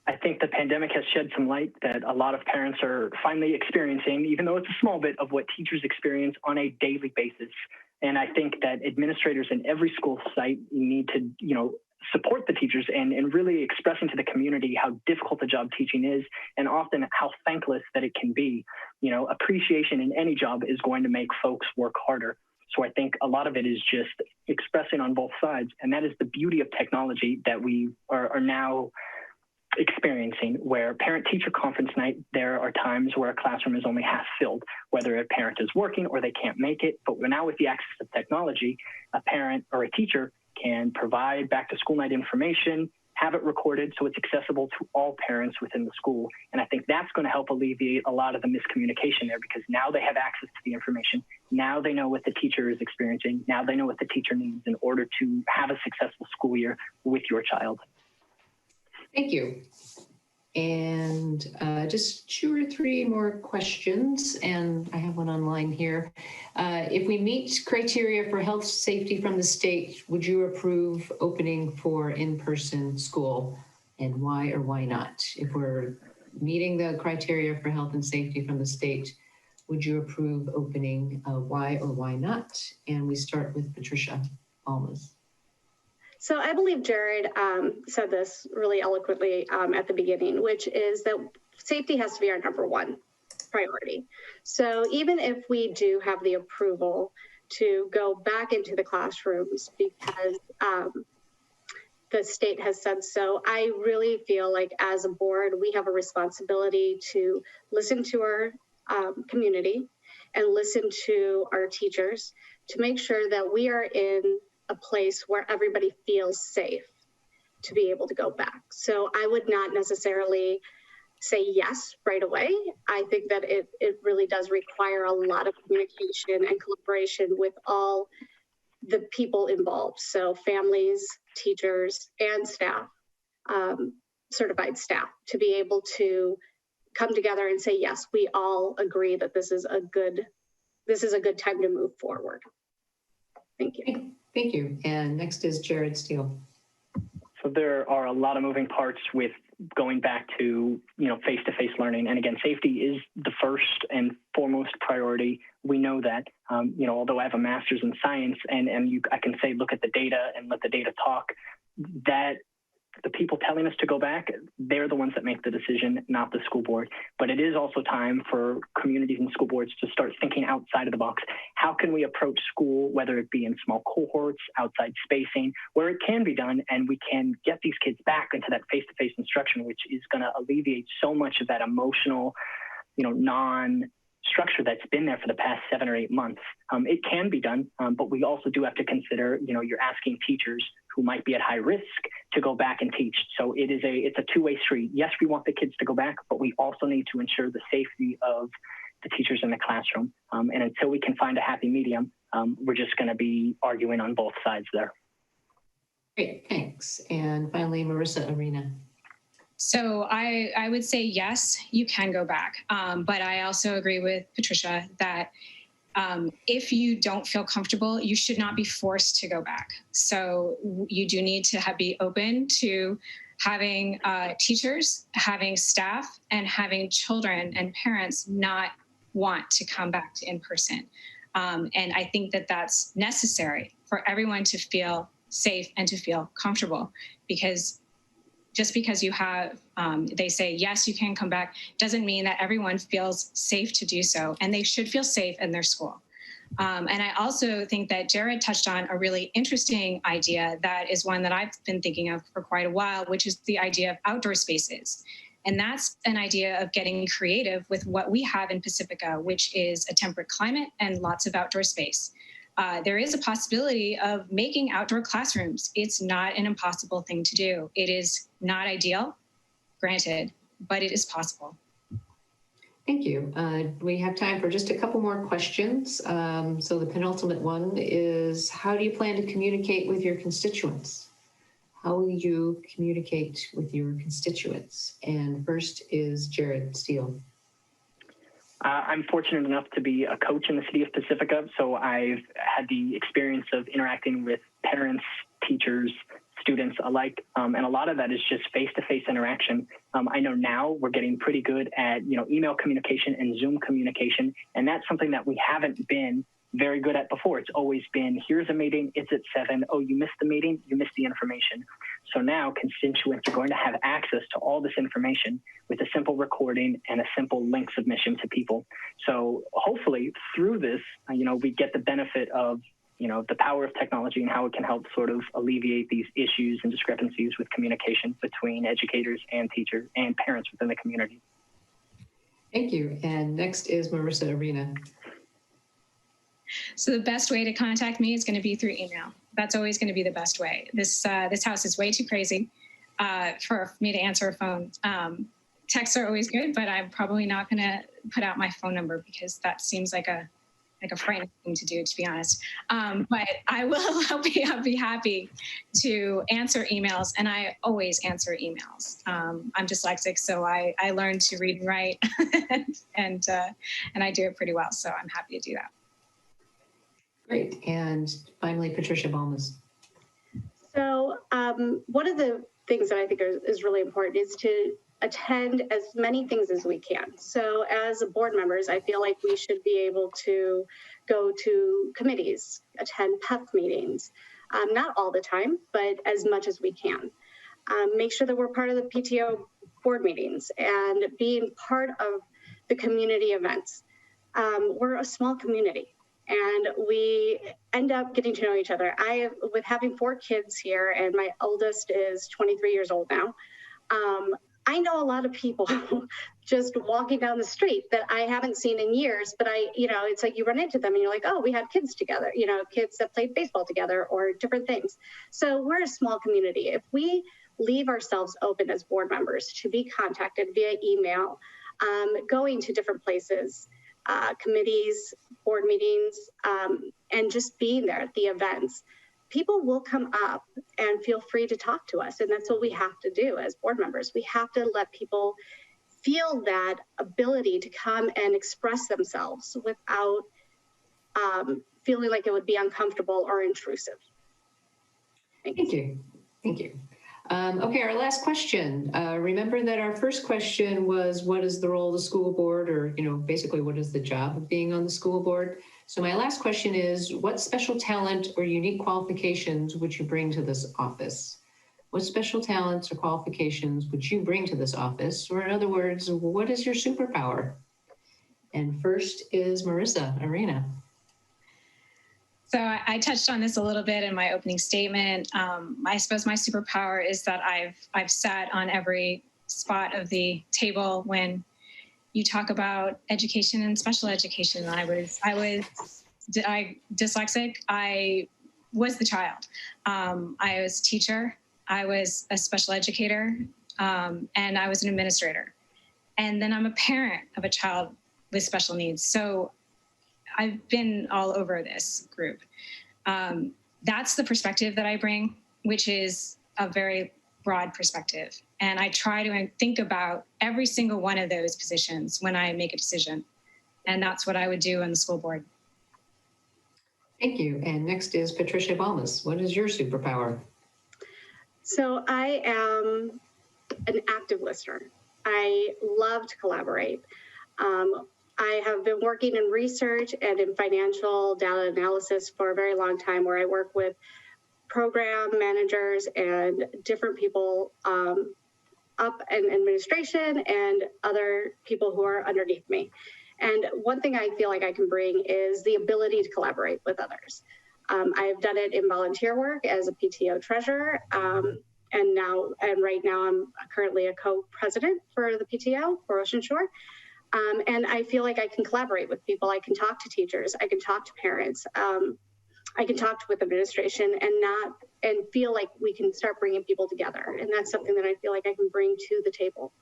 S3: I think the pandemic has shed some light that a lot of parents are finally experiencing, even though it's a small bit of what teachers experience on a daily basis. And I think that administrators in every school site need to, support the teachers and really expressing to the community how difficult the job teaching is and often how thankless that it can be. Appreciation in any job is going to make folks work harder. So I think a lot of it is just expressing on both sides. And that is the beauty of technology that we are now experiencing, where parent-teacher conference night, there are times where a classroom is only half filled, whether a parent is working or they can't make it. But now with the access of technology, a parent or a teacher can provide back-to-school night information, have it recorded so it's accessible to all parents within the school. And I think that's going to help alleviate a lot of the miscommunication there, because now they have access to the information. Now they know what the teacher is experiencing. Now they know what the teacher needs in order to have a successful school year with your child.
S2: Thank you. And just 2 or 3 more questions, and I have one online here. If we meet criteria for health safety from the state, would you approve opening for in-person school, and why or why not? If we're meeting the criteria for health and safety from the state, would you approve opening? Why or why not? And we start with Patricia Balmas.
S4: So I believe Jared said this really eloquently at the beginning, which is that safety has to be our number one priority. So even if we do have the approval to go back into the classrooms because the state has said so, I really feel like as a board, we have a responsibility to listen to our community and listen to our teachers to make sure that we are in a place where everybody feels safe to be able to go back. So I would not necessarily say yes right away. I think that it really does require a lot of communication and collaboration with all the people involved. So families, teachers, and staff, certified staff, to be able to come together and say, yes, we all agree that this is a good time to move forward. Thank you.
S2: Thank you. And next is Jared Steele.
S3: So there are a lot of moving parts with going back to, face-to-face learning. And again, safety is the first and foremost priority. We know that, although I have a master's in science I can say, look at the data and let the data talk, that the people telling us to go back, they're the ones that make the decision, not the school board. But it is also time for communities and school boards to start thinking outside of the box. How can we approach school, whether it be in small cohorts, outside spacing, where it can be done, and we can get these kids back into that face-to-face instruction, which is going to alleviate so much of that emotional, non-structure that's been there for the past 7 or 8 months. It can be done, but we also do have to consider, you're asking teachers who might be at high risk to go back and teach. So it's a two-way street. Yes, we want the kids to go back, but we also need to ensure the safety of the teachers in the classroom. And until we can find a happy medium, we're just going to be arguing on both sides there.
S2: Great, thanks. And finally, Marissa Arena.
S5: So I would say, yes, you can go back. But I also agree with Patricia that if you don't feel comfortable, you should not be forced to go back. So you do need to be open to having teachers, having staff, and having children and parents not want to come back to in-person. And I think that that's necessary for everyone to feel safe and to feel comfortable, because just because you have, they say, yes, you can come back, doesn't mean that everyone feels safe to do so. And they should feel safe in their school. And I also think that Jared touched on a really interesting idea that is one that I've been thinking of for quite a while, which is the idea of outdoor spaces. And that's an idea of getting creative with what we have in Pacifica, which is a temperate climate and lots of outdoor space. There is a possibility of making outdoor classrooms. It's not an impossible thing to do. It is not ideal, granted, but it is possible.
S2: Thank you. We have time for just a couple more questions. So the penultimate one is, how do you plan to communicate with your constituents? How will you communicate with your constituents? And first is Jared Steele.
S3: I'm fortunate enough to be a coach in the city of Pacifica, so I've had the experience of interacting with parents, teachers, students alike, and a lot of that is just face-to-face interaction. I know now we're getting pretty good at email communication and Zoom communication, and that's something that we haven't been very good at before. It's always been, here's a meeting, it's at 7. Oh, you missed the meeting, you missed the information. So now constituents are going to have access to all this information with a simple recording and a simple link submission to people. So hopefully through this, we get the benefit of the power of technology and how it can help sort of alleviate these issues and discrepancies with communication between educators and teachers and parents within the community.
S2: Thank you. And next is Marissa Arena.
S5: So the best way to contact me is going to be through email. That's always going to be the best way. This house is way too crazy for me to answer a phone. Texts are always good, but I'm probably not going to put out my phone number because that seems like a frightening thing to do, to be honest. But I'll be happy to answer emails, and I always answer emails. I'm dyslexic, so I learned to read and write, and I do it pretty well. So I'm happy to do that.
S2: Great. And finally, Patricia Balmas.
S4: So one of the things that I think is really important is to attend as many things as we can. So as board members, I feel like we should be able to go to committees, attend PEF meetings, not all the time, but as much as we can. Make sure that we're part of the PTO board meetings and being part of the community events. We're a small community, and we end up getting to know each other. With having 4 kids here, and my oldest is 23 years old now, I know a lot of people just walking down the street that I haven't seen in years, but it's like you run into them and you're like, oh, we had kids together, kids that played baseball together or different things. So we're a small community. If we leave ourselves open as board members to be contacted via email, going to different places, committees, board meetings, and just being there at the events, people will come up and feel free to talk to us. And that's what we have to do as board members. We have to let people feel that ability to come and express themselves without feeling like it would be uncomfortable or intrusive.
S2: Thank you. Okay, our last question. Remember that our first question was, what is the role of the school board, or basically what is the job of being on the school board? So my last question is, what special talent or unique qualifications would you bring to this office? What special talents or qualifications would you bring to this office? Or in other words, what is your superpower? And first is Marissa Arena.
S5: So I touched on this a little bit in my opening statement. I suppose my superpower is that I've sat on every spot of the table when you talk about education and special education. I was dyslexic. I was the child. I was a teacher. I was a special educator, and I was an administrator. And then I'm a parent of a child with special needs. So I've been all over this group. That's the perspective that I bring, which is a very broad perspective. And I try to think about every single one of those positions when I make a decision. And that's what I would do on the school board.
S2: Thank you. And next is Patricia Balmas. What is your superpower?
S4: So I am an active listener. I love to collaborate. I have been working in research and in financial data analysis for a very long time, where I work with program managers and different people up in administration and other people who are underneath me. And one thing I feel like I can bring is the ability to collaborate with others. I've done it in volunteer work as a PTO treasurer, and right now I'm currently a co-president for the PTO for Ocean Shore. And I feel like I can collaborate with people. I can talk to teachers. I can talk to parents. I can talk with administration and feel like we can start bringing people together. And that's something that I feel like I can bring to the table.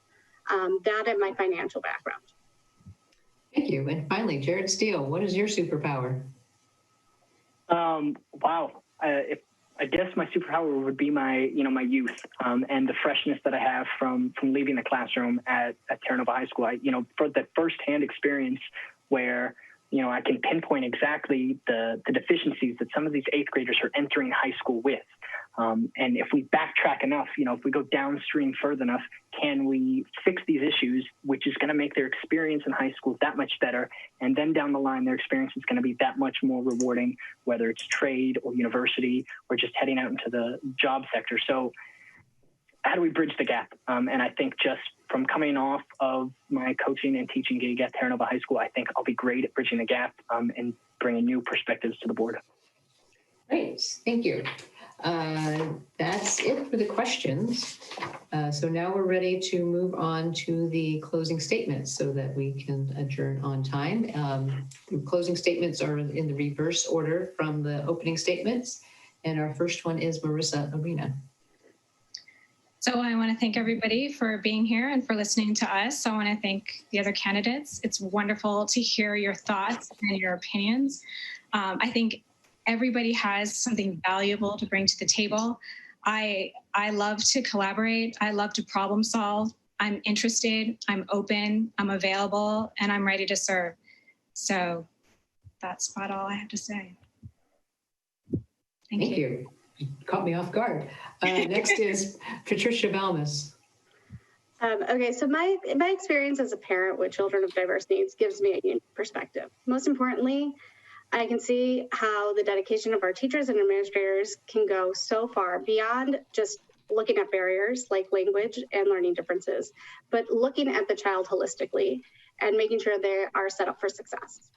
S4: That and my financial background.
S2: Thank you. And finally, Jared Steele, what is your superpower?
S3: Wow. I guess my superpower would be my youth and the freshness that I have from leaving the classroom at Terra Nova High School. For the firsthand experience where I can pinpoint exactly the deficiencies that some of these eighth graders are entering high school with. And if we backtrack enough, if we go downstream further enough, can we fix these issues, which is going to make their experience in high school that much better? And then down the line, their experience is going to be that much more rewarding, whether it's trade or university or just heading out into the job sector. So how do we bridge the gap? And I think just from coming off of my coaching and teaching gig at Terra Nova High School, I think I'll be great at bridging the gap and bringing new perspectives to the board.
S2: Great, thank you. That's it for the questions. So now we're ready to move on to the closing statements so that we can adjourn on time. The closing statements are in the reverse order from the opening statements. And our first one is Marissa Arena.
S5: So I want to thank everybody for being here and for listening to us. I want to thank the other candidates. It's wonderful to hear your thoughts and your opinions. I think everybody has something valuable to bring to the table. I love to collaborate. I love to problem solve. I'm interested, I'm open, I'm available, and I'm ready to serve. So that's about all I have to say.
S2: Thank you. You caught me off guard. Next is Patricia Balmas.
S4: Okay, so my experience as a parent with children of diverse needs gives me a unique perspective. Most importantly, I can see how the dedication of our teachers and administrators can go so far beyond just looking at barriers like language and learning differences, but looking at the child holistically and making sure they are set up for success.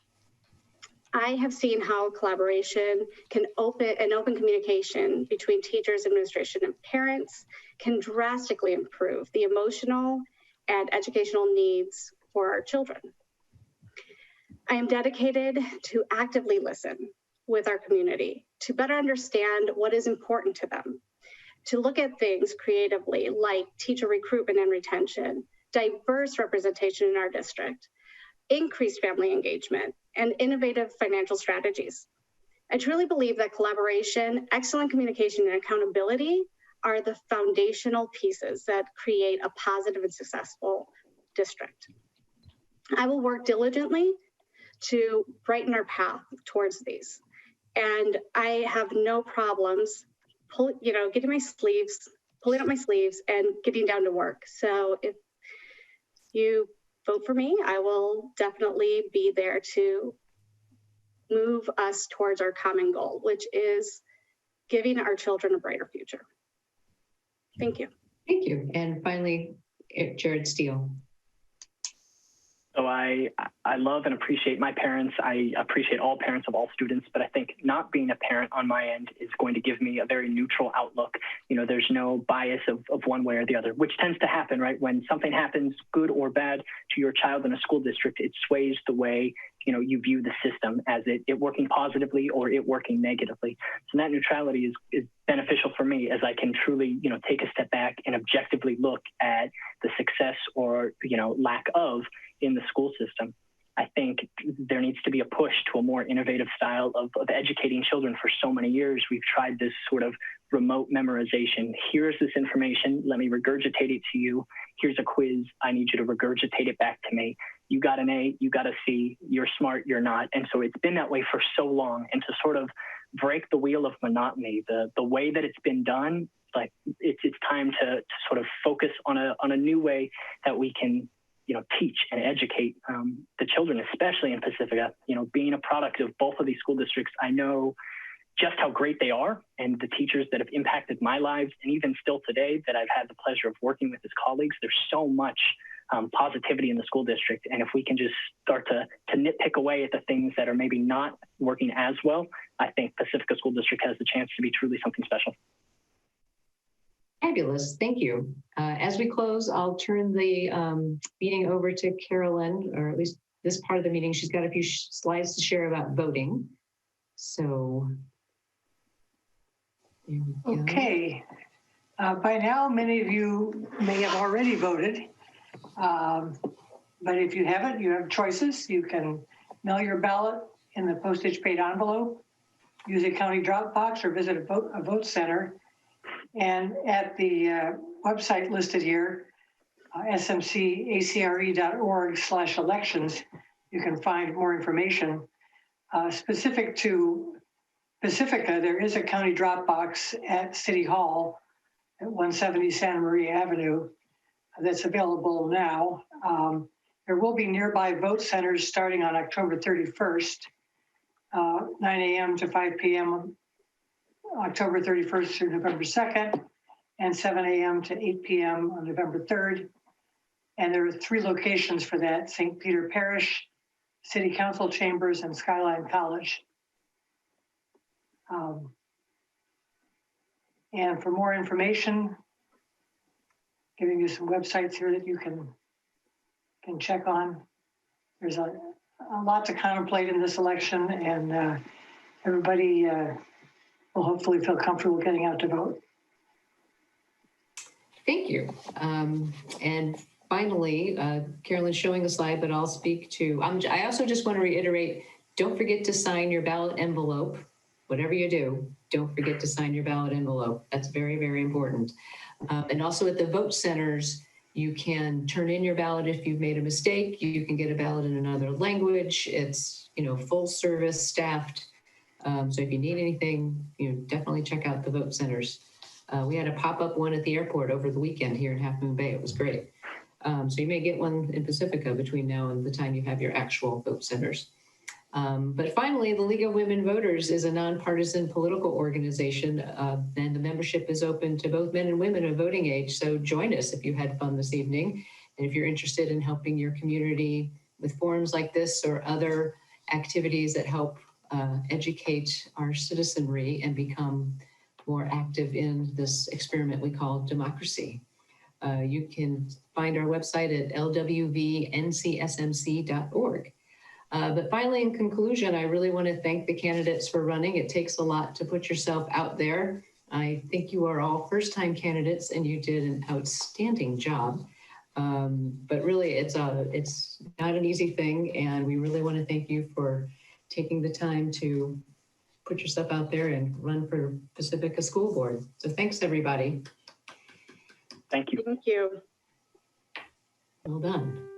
S4: I have seen how collaboration can open communication between teachers, administration, and parents can drastically improve the emotional and educational needs for our children. I am dedicated to actively listen with our community, to better understand what is important to them, to look at things creatively like teacher recruitment and retention, diverse representation in our district, increased family engagement, and innovative financial strategies. I truly believe that collaboration, excellent communication, and accountability are the foundational pieces that create a positive and successful district. I will work diligently to brighten our path towards these. And I have no problems pulling up my sleeves and getting down to work. So if you vote for me, I will definitely be there to move us towards our common goal, which is giving our children a brighter future. Thank you.
S2: Thank you. And finally, Jared Steele.
S3: So I love and appreciate my parents. I appreciate all parents of all students, but I think not being a parent on my end is going to give me a very neutral outlook. There's no bias of one way or the other, which tends to happen, right? When something happens, good or bad, to your child in a school district, it sways the way you view the system as it working positively or it working negatively. So that neutrality is beneficial for me as I can truly, take a step back and objectively look at the success or, lack of in the school system. I think there needs to be a push to a more innovative style of educating children. For so many years, we've tried this sort of remote memorization. Here's this information. Let me regurgitate it to you. Here's a quiz. I need you to regurgitate it back to me. You got an A, you got a C, you're smart, you're not. And so it's been that way for so long. And to sort of break the wheel of monotony, the way that it's been done, like it's time to sort of focus on a new way that we can teach and educate the children, especially in Pacifica. You know, being a product of both of these school districts, I know just how great they are, and the teachers that have impacted my lives, and even still today that I've had the pleasure of working with as colleagues. There's so much positivity in the school district, and if we can just start to nitpick away at the things that are maybe not working as well, I think Pacifica School District has the chance to be truly something special.
S2: Fabulous, thank you. As we close, I'll turn the meeting over to Carolyn, or at least this part of the meeting. She's got a few slides to share about voting. So, there we go.
S6: Okay. By now, many of you may have already voted. But if you haven't, you have choices. You can mail your ballot in the postage paid envelope, use a county drop box, or visit a vote center. And at the website listed here, smcacre.org/elections, you can find more information. Specific to Pacifica, there is a county drop box at City Hall at 170 Santa Maria Avenue that's available now. There will be nearby vote centers starting on October 31st, 9 a.m. to 5 p.m. October 31st through November 2nd, and 7 a.m. to 8 p.m. on November 3rd. And there are 3 locations for that: St. Peter Parish, City Council Chambers, and Skyline College. And for more information, giving you some websites here that you can check on. There's a lot to contemplate in this election, and everybody will hopefully feel comfortable getting out to vote.
S2: Thank you. And finally, Carolyn's showing a slide, but I'll speak to, I also just want to reiterate, don't forget to sign your ballot envelope. Whatever you do, don't forget to sign your ballot envelope. That's very, very important. And also at the vote centers, you can turn in your ballot if you've made a mistake. You can get a ballot in another language. It's, you know, full service, staffed. So if you need anything, you know, definitely check out the vote centers. We had a pop-up one at the airport over the weekend here in Half Moon Bay. It was great. So you may get one in Pacifica between now and the time you have your actual vote centers. But finally, the League of Women Voters is a nonpartisan political organization, and the membership is open to both men and women of voting age. So join us if you had fun this evening. And if you're interested in helping your community with forums like this or other activities that help educate our citizenry and become more active in this experiment we call democracy. You can find our website at lwvncsmc.org. But finally, in conclusion, I really want to thank the candidates for running. It takes a lot to put yourself out there. I think you are all first-time candidates, and you did an outstanding job. But really, it's not an easy thing, and we really want to thank you for taking the time to put yourself out there and run for Pacifica School Board. So thanks, everybody.
S3: Thank you.
S4: Thank you.
S2: Well done.